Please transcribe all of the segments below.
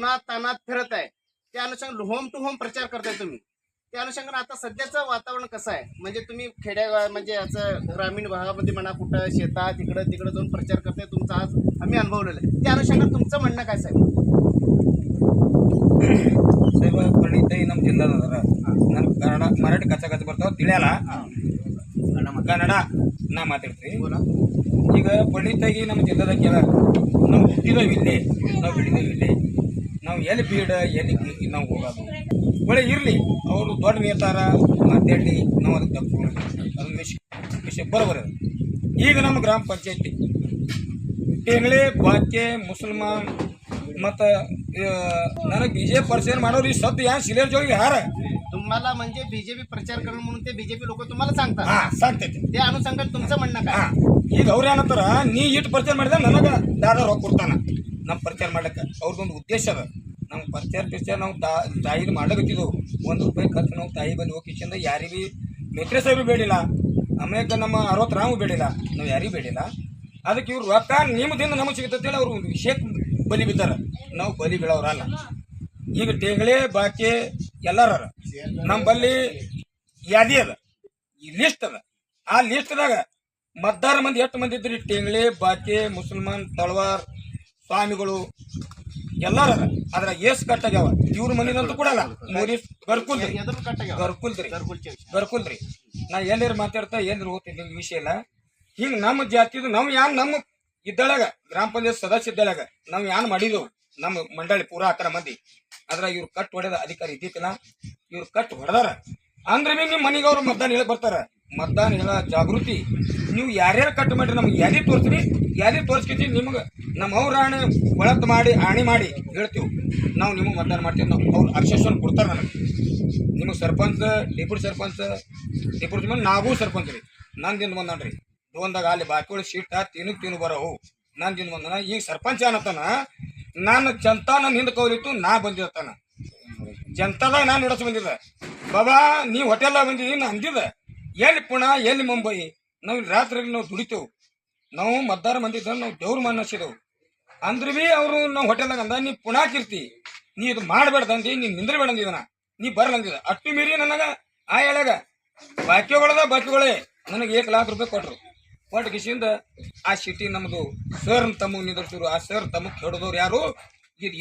उन्हात तानात फिरत आहे त्या अनुषंगाने होम टू होम प्रचार करताय तुम्ही. त्या अनुषंगाने आता सध्याचं वातावरण कसं आहे, म्हणजे तुम्ही खेड्या म्हणजे असं ग्रामीण भागामध्ये म्हणा कुठं शेतात इकडं तिकडं जाऊन प्रचार करताय, तुमचा आज आम्ही अनुभवलेलं आहे. त्या अनुषंगाने तुमचं म्हणणं काय साहेब? ಸಾಹೇಬ ಪರಿಣಿತ ನಮ್ಮ ಜಿಲ್ಲಾದರ ನನ್ನ ಕನ್ನಡ ಮರಾಠಿ ಕಚ್ಚ ಬರ್ತಾವ ತಿಳಿಯಲ್ಲ ಕನ್ನಡ ನಾ ಮಾತಾಡ್ತೀವಿ. ಈಗ ಪರಿಣಿತಾಗಿ ನಮ್ಮ ಜಿಲ್ಲಾದಾಗ ಕೇಳ ನಾವು ಹುಟ್ಟಿದವು ಇಲ್ಲೇ, ನಾವು ಬೆಳೆದವು ಇಲ್ಲೇ, ನಾವು ಎಲ್ಲಿ ಬೀಡ ಎಲ್ಲಿ ನಾವು ಹೋಗೋದು ಒಳ್ಳೆ ಇರಲಿ. ಅವರು ದೊಡ್ಡ ನೇತಾರ ಮಾತಾಡಲಿ, ನಾವು ಅದಕ್ಕೆ ತಪ್ಪು ಅದು ವಿಷಯ ಬರೋಬರ. ಈಗ ನಮ್ಮ ಗ್ರಾಮ ಪಂಚಾಯತಿ ಟೆಂಗ್ಳೆ ಬಾಕ್ಯ ಮುಸಲ್ಮಾನ್ मत ನನಗೆ बीजेपी प्रचार ಮಾಡೋರು ಈ ಸದ್ದು या शिलेर जोगी हार तुम्हाला म्हणजे बीजेपी प्रचार करणं म्हणून ते बीजेपी लोक तुम्हाला सांगतात. सांगते त्या अनुषंगाने तुमचं म्हणणं काय? ಈಗ ಅವ್ರು ಏನಂತಾರ, ನೀ ಇಟ್ಟು ಪ್ರಚಾರ ಮಾಡಿದ್ರೆ ನನಗೆ ದಾದ ರೊಕ್ಕ ಕೊಡ್ತಾನ ನಮ್ಮ ಪ್ರಚಾರ ಮಾಡಕ್ಕೆ. ಅವ್ರದ್ದೊಂದು ಉದ್ದೇಶ ಅದ. ನಮ್ಮ ಪ್ರಚಾರ ನಾವು ತಾಯಿದು ಮಾಡಕತ್ತಿದ್ದೆವು. ₹1 ಖರ್ಚು ನಾವು ತಾಯಿ ಬಂದು ಹೋಗಿಸಿಂದ ಯಾರಿಗೂ ಮಿತ್ರ ಸಾಹೇಬ್ ಬೇಡಿಲ್ಲ, ಆಮ್ಯಾಗ ನಮ್ಮ 60 ರಾಮು ಬೇಡಿಲ್ಲ, ನಾವು ಯಾರಿಗೂ ಬೇಡಿಲ್ಲ. ಅದಕ್ಕೆ ಇವ್ರು ರೊಕ್ಕ ನಿಮ್ಮದಿಂದ ನಮಗೆ ಸಿಗುತ್ತಂತೇಳಿ ಅವ್ರು ವಿಷಯಕ್ಕೆ ಬಲಿ ಬಿದ್ದಾರ. ನಾವು ಬಲಿ ಬೀಳೋರಲ್ಲ. ಈಗ ಟೇಂಗ್ಳೆ ಬಾಕಿ ಎಲ್ಲಾರ ನಮ್ಮ ಬಲ್ಲಿ ಯಾದಿ ಅದ, ಈ ಲಿಸ್ಟ್ ಅದ. ಆ ಲಿಸ್ಟ್ದಾಗ ಮತದಾರ ಮಂದಿ ಎಷ್ಟು ಮಂದಿ ಇದ್ರಿ, ಟೇಂಗ್ಳೆ ಬಾಕಿ ಮುಸಲ್ಮಾನ್ ತಳವಾರ್ ಸ್ವಾಮಿಗಳು ಎಲ್ಲಾರ ಅದ್ರ ಏಸ್ ಕಟ್ಟಾಗ್ಯಾವ. ಇವ್ರ ಮನಿದಂತೂ ಕೊಡಲ್ಲ. ಮೋರೀಸ್ ಗರ್ಕುಲ್ದ್ರಿ ನಾ ಎಲ್ಲಾರು ಮಾತಾಡ್ತಾ ಏನ್ರಿ ಹೋಗ್ತಿದ್ದ ವಿಷಯ ಇಲ್ಲ. ಹಿಂಗೆ ನಮ್ಮ ಜಾತಿದು ನಾವು ಯಾನ್ ನಮ್ಮ ಇದ್ದಳಾಗ ಗ್ರಾಮ ಪಂಚಾಯತ್ ಸದಸ್ಯ ಇದ್ದಳಾಗ ನಾವು ಯಾನ್ ಮಾಡಿದೆವು. ನಮ್ಮ ಮಂಡಳಿ ಪೂರಾ 11 ಮಂದಿ ಅದ್ರಾಗ ಇವ್ರು ಕಟ್ ಹೊಡೆದ ಅಧಿಕಾರಿ ಇದ್ದಿತ್ತಿಲ್ಲ. ಇವ್ರು ಕಟ್ ಹೊಡೆದಾರ ಅಂದ್ರೆ ನಿಮ್ಮ ಮನೆಗೆ ಅವ್ರು ಮತದಾನ ಹೇಳಕ್ ಬರ್ತಾರ. ಮತದಾನ ಹೇಳ ಜಾಗೃತಿ ನೀವು ಯಾರ್ಯಾರು ಕಟ್ ಮಾಡ್ರಿ ನಮ್ಗೆ ಯಾದಿ ತೋರಿಸ್ರಿ. ಯಾದಿ ತೋರಿಸ್ಕಿತಿ ನಿಮ್ಗೆ ನಮ್ಮ ಅವ್ರ ಆಣೆ ಒಳತ್ ಮಾಡಿ ಆಣೆ ಮಾಡಿ ಹೇಳ್ತೀವಿ, ನಾವು ನಿಮಗೆ ಮತದಾನ ಮಾಡ್ತೀವಿ. ನಾವು ಅವ್ರು ಅಕ್ಷೇಷನ್ ಕೊಡ್ತಾರೆ ನನಗೆ. ನಿಮಗೆ ಸರ್ಪಂಚ್ ಡೆಪ್ಯೂಟಿ ಸರ್ಪಂಚ್ ನಾಗೂ ಸರ್ಪಂಚ್ ರೀ. ನಂದಿಂದ ಬಂದನ್ರಿ ಒಂದಾಗ ಅಲ್ಲಿ ಬಾಕಿಗಳು ಸೀಟ್ ತಿನ್ನು ಬರೋವು ನಂದಿಂದ ಬಂದನ. ಈಗ ಸರ್ಪಂಚ ಏನತ್ತಾನ, ನಾನು ಜನತಾ ನನ್ನ ಹಿಂದೆ ಕೌಲಿತ್ತು, ನಾ ಬಂದಿರ್ತಾನ ಜನತಾದಾಗ ನಾನು ನಡೆಸಿ ಬಂದಿದ್ದ. ಬಾಬಾ ನೀವು ಹೋಟೆಲ್ದಾಗ ಬಂದಿದ್ದೀವಿ ನಾ ಅಂದಿದ್ದ. ಎಲ್ಲಿ ಪುಣೆ ಎಲ್ಲಿ ಮುಂಬೈ, ನಾವು ರಾತ್ರಿ ನಾವು ದುಡಿತೇವು. ನಾವು ಮತದಾರ ಮಂದಿದ್ದ ನಾವು ದೇವ್ರ ಮನಸ್ಸಿದೆವು ಅಂದ್ರೆ ಭೀ ಅವರು ನಾವು ಹೋಟೆಲ್ದಾಗ ಅಂದ, ನೀ ಪುಣಾಕಿರ್ತಿ, ನೀ ಇದು ಮಾಡಬೇಡ್ದಂದಿ, ನೀನು ನಿಂದ್ರಬೇಡ ಅಂದಿದ್ದನ, ನೀ ಬರಲ್ಲಂದಿದ. ಅಷ್ಟು ಮೀರಿ ನನಗೆ ಆ ಹೇಳಾಗ ಬಾಕಿಗಳೇ ನನಗೆ ₹1,00,000 ಕೊಟ್ರು. ಕೊಟ್ಟು ಕಿಸಿಂದ ಆ ಸಿಟಿ ನಮ್ಮದು ಸರ್ ತಮ್ಮ ನಿಂದಿರ್ಸಿರು. ಆ ಸರ್ ತಮ್ಮ ಕೆಡದವ್ರು ಯಾರು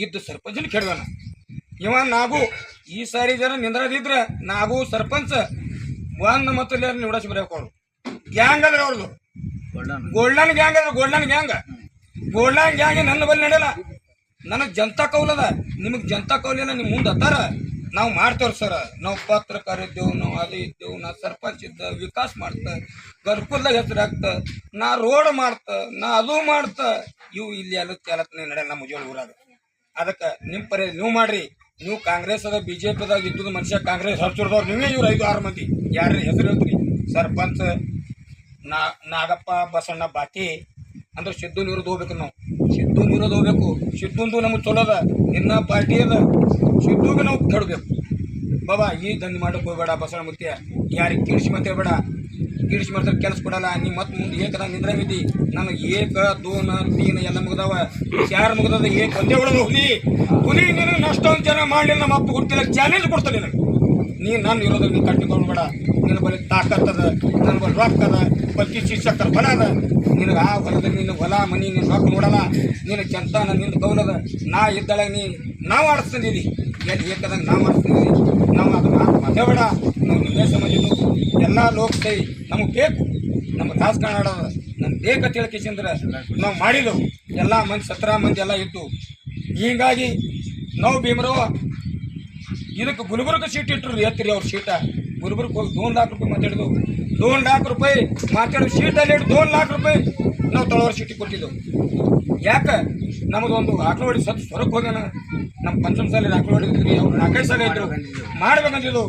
ಇದ್ದು ಸರ್ಪಂಚನ ಕೆಡವನ ಇವ ನಾಗು. ಈ ಸಾರಿ ಜನ ನಿಂದ್ರದಿದ್ರೆ ನಾಗು ಸರ್ಪಂಚ ಒಂದ್ ಮತ್ತು ನಿಡಸಿ ಬರಬೇಕು. ಅವ್ರು ಗ್ಯಾಂಗ್ ಅಂದ್ರೆ ಅವ್ರದ್ದು ಗೋಲ್ಡನ್ ಗ್ಯಾಂಗ್ ಅದ್ರ. ಗೋಲ್ಡನ್ ಗ್ಯಾಂಗ್ ನನ್ನ ಬಲ್ಲಿ ನಡೆಯಲ್ಲ. ನನಗೆ ಜನತಾ ಕೌಲದ, ನಿಮಗೆ ಜನತಾ ಕೌಲಿಲ್ಲ. ನಿಮ್ಮ ಮುಂದೆ ಹತ್ತಾರ ನಾವು ಮಾಡ್ತೇವ್ರಿ ಸರ್. ನಾವು ಪತ್ರಕಾರ ಇದ್ದೇವು, ನಾವು ಅದು ಇದ್ದೇವು, ನಾ ಸರ್ಪಂಚ್ ಇದ್ದ, ವಿಕಾಸ್ ಮಾಡ್ತ, ಗರ್ಕುಲ್ದಾಗ ಹೆಸರಾಗ್ತ, ನಾ ರೋಡ್ ಮಾಡ್ತ, ನಾ ಅದು ಮಾಡ್ತ. ಇವು ಇಲ್ಲಿ ಎಲ್ಲ ನಡೆಯಲ್ಲ ನಮ್ಮ ಮುಜೋಳ ಊರಾಗ. ಅದಕ್ಕೆ ನಿಮ್ಮ ಪರಿ ನೀವು ಮಾಡ್ರಿ. ನೀವು ಕಾಂಗ್ರೆಸ್ ಅದ ಬಿಜೆಪಿದಾಗ ಇದ್ದು ಮನುಷ್ಯ ಕಾಂಗ್ರೆಸ್ ಹಚ್ಚಿಡ್ದವ್ರು ನೀವೇ. ಇವ್ರು 5-6 ಮಂದಿ ಯಾರ್ರಿ ಹೆಸರು ಹೇಳ್ತೀರಿ? ಸರ್ಪಂಚ್ ನಾಗಪ್ಪ ಬಸಣ್ಣ ಬಾಕಿ ಅಂದ್ರೆ ಸಿದ್ದು ನೀರೋದು ಹೋಗ್ಬೇಕು. ನಾವು ಸಿದ್ದು ನೀರೋದು ಹೋಗ್ಬೇಕು. ಸಿದ್ದುಂದು ನಮಗೆ ಚಲೋ ಅದ, ಇನ್ನ ಪಾರ್ಟಿ ಅದ. ಸಿದ್ದುಗೆ ನಾವು ಕೆಡಬೇಕು. ಬಾಬಾ ಈ ದಂಧೆ ಮಾಡಕ್ಕೆ ಹೋಗ್ಬೇಡ ಬಸಣ್ಣ ಮುತ್ಯ. ಯಾರಿಗೆ ಕಿಡಿಸಿ ಮಾತಾಡ್ಬೇಡ. ಕಿಡಿಸಿ ಮಾಡ್ತಾರೆ ಕೆಲಸ ಕೊಡಲ್ಲ. ನೀ ಮತ್ತೆ ಮುಂದೆ ಏಕದಾಗ ನಿಂದ್ರಾಗಿದ್ದಿ. ನನಗೆ 1 2 3 ಎಲ್ಲ ಮುಗ್ದಾವ. 4 ಮುಗ್ದದ. ಒಂದೇ ಒಳಗೆ ಹುಲಿ ನಿನಗೆ ನಷ್ಟೊಂದು ಜನ ಮಾಡಲಿಲ್ಲ. ನಮ್ಮ ಅಪ್ಪ ಕೊಡ್ತಿಲ್ಲ, ಚಾಲೆಂಜ್ ಕೊಡ್ತಾನೆ ನಿನಗೆ. ನೀ ನಾನು ಇರೋದಾಗ ನೀ ಕಟ್ಟಿಕೊಂಡ್ಬೇಡ. ನಿನ್ನ ಬಳಿ ತಾಕತ್ತದ, ನನ್ನ ಬಳಿ ರೊಕ್ಕ ಅದ, ಬಲ್ಕಿ ಶಿಕ್ಷಕರ ಬಲ ಅದ. ನಿನಗೆ ಆ ಹೊಲದಲ್ಲಿ ನಿನ್ನ ಹೊಲ ಮನಿ ನೀನು ರೊಕ್ಕ ನೋಡಲ್ಲ. ನಿನ್ನ ಜನತಾ ನನ್ನ ನಿಂದ ಕೌಲದ. ನಾ ಇದ್ದಳಾಗ ನಾವು ಆಡಿಸ್ತಿದ್ದೀವಿ. ಎಲ್ಲಿ ಏಕದಂಗೆ ನಾವು ಆಡಿಸ್ತಿದ್ದೀವಿ. ನಾವು ಅದು ಮಾತಾಡಬೇಡ. ನಾವು ನಿನ್ನೆ ಸಮಾಜದ್ದು ಎಲ್ಲ ಲೋಕಸೈ ನಮಗೆ ಬೇಕು. ನಮ್ಮ ರಾಜಕಾರಣ ಆಡೋದು ನನ್ನ ಬೇಕ ತಿಳ್ಕಿಸಿಂದ್ರೆ ನಾವು ಮಾಡಿದೆವು. ಎಲ್ಲ ಮಂದಿ 17 ಮಂದಿ ಎಲ್ಲ ಇದ್ದು. ಹೀಗಾಗಿ ನಾವು ಭೀಮರಾವ್ ಇದಕ್ಕೆ ಗುಲ್ಬರ್ಗ ಸೀಟ್ ಇಟ್ಟರು ಎತ್ತಿರಿ. ಅವ್ರ ಸೀಟ ಗುಲ್ಬರ್ಗ ಹೋಗಿ ₹2,00,000 ಮಾತಾಡಿದೆವು. ₹2,00,000 ಮಾತಾಡೋ ಸೀಟಲ್ಲಿ ಇಟ್ಟು ₹2,00,000 ನಾವು ತಳವಾರ ಸೀಟಿಗೆ ಕೊಟ್ಟಿದ್ದೆವು. ಯಾಕೆ ನಮ್ಮದೊಂದು ಆಕಳವಾಡಿ ಸತ್ತು ಸ್ವರಕ್ಕೆ ಹೋಗ್ಯಾನ. ನಮ್ಮ ಪಂಚಮ ಸಾಲ ಆಕಳವಾಡಿ ಇದ್ರಿ, ಅವ್ರು 4-5 ಸಾಲ ಇದ್ರು ಮಾಡ್ಬೇಕಂತಿದ್ದು.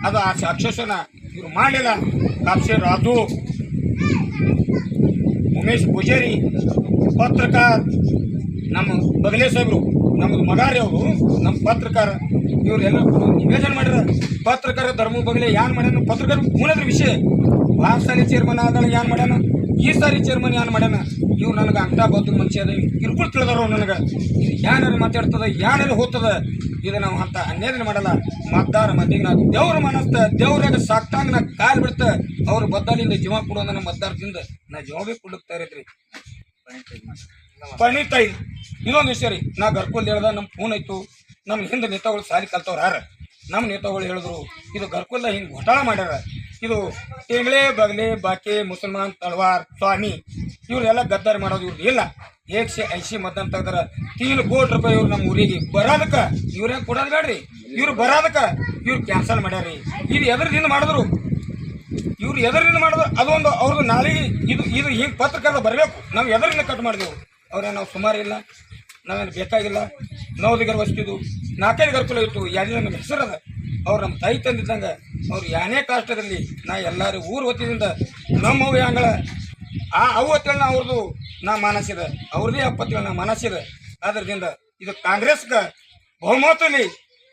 ಅದು ಆ ಅಕ್ಷೇಷನ ಇವ್ರು ಮಾಡಲಿಲ್ಲ. ಕಾಪ್ಸೆ ರಾಜು, ಉಮೇಶ್ ಪೂಜಾರಿ, ಪತ್ರಕಾರ ನಮ್ಮ ಬಗಲೇ ಸಾಹೇಬ್ರು, ನಮ್ಮದು ಮಗಾರಿ ಅವರು, ನಮ್ಮ ಪತ್ರಕಾರ ಇವರೆಲ್ಲ ನಿವೇದನೆ ಮಾಡ್ಯಾರ. ಪತ್ರಕಾರ ಧರ್ಮ ಬಗಲೇ ಯಾನ್ ಮಾಡ್ಯಾನ? ಪತ್ರಕಾರ ಮೂಲದ್ರ ವಿಷಯ ಭಾಳ ಸಾಲಿ ಚೇರ್ಮನ್ ಆದಾಗ ಯಾನ್ ಮಾಡ್ಯಾನ? ಈ ಸಾರಿ ಚೇರ್ಮನ್ ಏನ್ ಮಾಡ್ಯಾನ ಇವ್ ನನಗೆ ಅಂಟ ಬದ್ದು ಮನುಷ್ಯ ಅದ ಕಿರ್ಕುಳ್ ತಿಳಿದಾರ ನನಗ ಇದು ಯಾರು ಮಾತಾಡ್ತದ ಯಾರು ಹೋಗ್ತದ ಇದು ನಾವು ಅಂತ ಅನ್ಯಾಯ ಮಾಡಲ್ಲ ಮತದಾರ ಮಂದಿಗೆ ನಾವು ದೇವ್ರ ಮನಸ್ತ ದೇವ್ರಾಗ ಸಾಕ್ತಾಂಗ ನಾ ಕಾಲ್ ಬಿಡ್ತ ಅವ್ರ ಬದ್ದಾಲಿಂದ ಜೀವ ಕೊಡೋ ನನ್ನ ಮತದಾರದಿಂದ ನಾ ಜೀವ ಭೀ ಕೊಡ್ತಾ ಇರತ್ರಿ ಪರಿಣಿತ ಇಲ್ಲ ಇದೊಂದು ವಿಷಯ ರೀ ನಾ ಗರ್ಕುಲ್ ಹೇಳ್ದ ನಮ್ಮ ಫೋನ್ ಆಯ್ತು ನಮ್ಮ ಹಿಂದೆ ನೇತಾಗಳು ಸಾಲಿ ಕಲ್ತವ್ರು ಯಾರ ನಮ್ಮ ನೇತಾಗಳು ಹೇಳಿದ್ರು ಇದು ಗರ್ಕುಲ್ದ ಹಿಂಗೆ ಘೋಟಾಳ ಮಾಡ್ಯಾರ ಇದು ಟೇಂಗ್ಳೆ ಬಗಲೆ ಬಾಕೆ ಮುಸಲ್ಮಾನ್ ತಳವಾರ್ ಸ್ವಾಮಿ ಇವ್ರೆಲ್ಲ ಗದ್ದಾರಿ ಮಾಡೋದು ಇವ್ರು ಇಲ್ಲ 180 ಮತದಾನ ತೆಗ್ದಾರ 3 ಕೋಟಿ ರೂಪಾಯಿ ಇವ್ರು ನಮ್ಮ ಊರಿಗೆ ಬರೋದಕ್ಕ ಇವ್ರೇನ್ ಕೊಡೋದು ಬೇಡ್ರಿ ಇವ್ರು ಬರೋದಕ್ಕ ಇವ್ರು ಕ್ಯಾನ್ಸಲ್ ಮಾಡ್ಯಾರ್ರಿ ಇದು ಎದರಿಂದ ಮಾಡಿದ್ರು ಇವ್ರು ಎದರಿಂದ ಮಾಡಿದ್ರು ಅದೊಂದು ಅವ್ರದ್ದು ನಾಳೆಗೆ ಇದು ಇದು ಹಿಂಗೆ ಪತ್ರಕರ್ತ ಬರಬೇಕು ನಾವು ಎದರಿಂದ ಕಟ್ ಮಾಡಿದೆವು ಅವ್ರೇನು ನಾವು ಸುಮಾರು ಇಲ್ಲ ನಾವೇನು ಬೇಕಾಗಿಲ್ಲ ನವದಿಗರ ವಸ್ತಿದ್ದು 4-5 ಗರ್ಕುಲ ಇತ್ತು ಯಾರು ನಮ್ಮ ಹೆಸರದ ಅವ್ರು ನಮ್ಮ ತಾಯಿ ತಂದಿದ್ದಂಗೆ ಅವ್ರು ಯಾನೇ ಕಾಷ್ಟದಲ್ಲಿ ನಾ ಎಲ್ಲರೂ ಊರು ಹೊತ್ತಿದಿಂದ ನಮ್ಮ ಅವು ಹಂಗಳ ಆ ಅವು ಹೊತ್ತೇಳಿ ನಾ ಅವ್ರದ್ದು ನಾ ಮಾನಸಿದೆ ಅವ್ರದೇ ಅಪ್ಪತ್ತೇಳಿ ನಾ ಮಾನಸಿದೆ ಅದರಿಂದ ಇದು ಕಾಂಗ್ರೆಸ್ಗೆ ಬಹುಮತದಲ್ಲಿ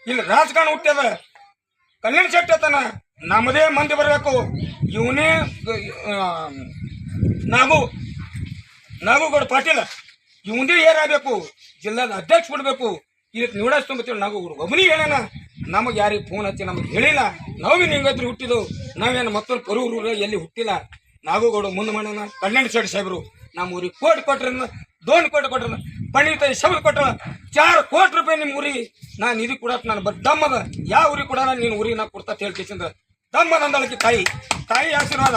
ಇಲ್ಲಿ ರಾಜಕಾರಣ ಹುಟ್ಟ್ಯದ ಕಲ್ಯಾಣ ಶೆಟ್ಟತನ ನಮ್ಮದೇ ಮಂದಿ ಬರಬೇಕು ಇವನೇ ನಾಗೂಗೌಡ ಪಾಟೀಲ ಇವಂದೇ ಏರಾಗಬೇಕು ಜಿಲ್ಲಾದ ಅಧ್ಯಕ್ಷ ಬಿಡಬೇಕು ಇದಕ್ಕೆ ನಿವಡಾಸ್ ತೊಂಬತ್ತೇಳಿ ನಾವು ಒಬ್ಬನಿಗೆ ಹೇಳೋಣ ನಮಗೆ ಯಾರಿಗೆ ಫೋನ್ ಹಚ್ಚಿ ನಮಗೆ ಹೇಳಿಲ್ಲ ನಾವು ಭೀ ನಿಂಗತ್ರಿ ಹುಟ್ಟಿದ್ದು ನಾವೇನು ಮತ್ತೊಂದು ಪರೂರು ಎಲ್ಲಿ ಹುಟ್ಟಿಲ್ಲ ನಾಗೂಗೌಡ ಮುಂದೆ ಮಾಡೋಣ ಕಲ್ಯಾಣ ಶೆಟ್ಟಿ ಸಾಹೇಬರು ನಮ್ಮ ಊರಿಗೆ ಕೋಟಿ ಕೊಟ್ರ 2 ಕೋಟಿ ಕೊಟ್ರ ಪಂಡಿತ ಶಬ್ದ ಕೊಟ್ರ 4 ಕೋಟಿ ರೂಪಾಯಿ ನಿಮ್ಮ ಊರಿಗೆ ನಾನು ನಿಧಿ ಕೊಡಕ್ಕೆ ನಾನು ದಮ್ಮದ ಯಾವ ಊರಿಗೆ ಕೊಡೋಣ ನೀನು ಊರಿಗೆ ನಾ ಕೊಡ್ತಾ ಹೇಳ್ಕೇಸಿಂದ ದಮ್ಮದ ಅಂದಳಕ್ಕೆ ತಾಯಿ ಆಶೀರ್ವಾದ